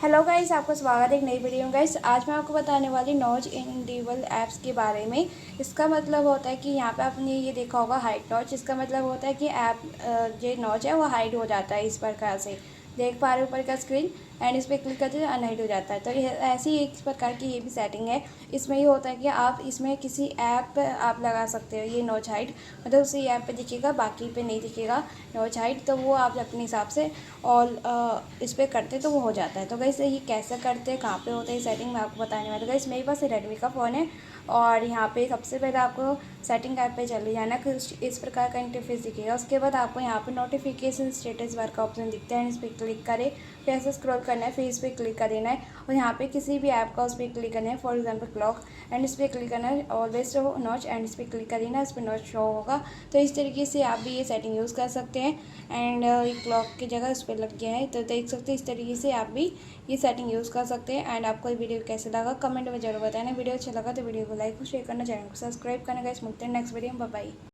Hello guys, आपका स्वागत है एक नई वीडियो में। गाइस आज मैं आपको बताने वाली नॉच इनेबल ऐप्स के बारे में। इसका मतलब होता है कि यहाँ पे आपने ये देखा होगा हाइड नॉच। इसका मतलब होता है कि ऐप जो नॉच है वो हाइड हो जाता है। इस प्रकार से देख पा रहे हो ऊपर का स्क्रीन, एंड इस पर क्लिक करते हैं अनहाइड हो जाता है। तो ये ऐसी एक प्रकार की ये भी सेटिंग है। इसमें ये होता है कि आप इसमें किसी ऐप आप लगा सकते हो ये नॉच हाइड, मतलब उसी ऐप पे दिखेगा, बाकी पे नहीं दिखेगा नॉच हाइड। तो वो आप अपने हिसाब से ऑल इस पर करते तो वो हो जाता है। तो गाइस ये कैसे करते हैं, कहाँ पे होता है सेटिंग, मैं आपको बताने वाली हूँ। गाइस मेरे पास रेडमी का फ़ोन है और यहाँ पे सबसे पहले आपको सेटिंग ऐप पे चले जाना। कुछ इस प्रकार का इंटरफेस दिखेगा। उसके बाद आपको यहाँ पे नोटिफिकेशन स्टेटस बार का ऑप्शन दिखता है, इस पर क्लिक करें। फिर ऐसे स्क्रॉल करना है, फिर इस पर क्लिक कर देना है और यहाँ पे किसी भी ऐप का उस पर क्लिक करना है। फॉर एग्जाम्पल क्लॉक, एंड इस पर क्लिक करना है, ऑलवेज नॉच, एंड इस पर क्लिक कर देना है, इस पर नॉच शो होगा। तो इस तरीके से आप भी ये सेटिंग यूज़ कर सकते हैं। एंड क्लॉक की जगह उस पर लग गया है, तो देख सकते हैं इस तरीके से आप भी ये सेटिंग यूज़ कर सकते हैं। एंड आपको ये वीडियो कैसे लगा कमेंट में जरूर बताना। वीडियो अच्छा लगा तो वीडियो को लाइक और शेयर करना, चैनल को सब्सक्राइब करना। गाइस मिलते हैं नेक्स्ट वीडियो में, बाय बाय।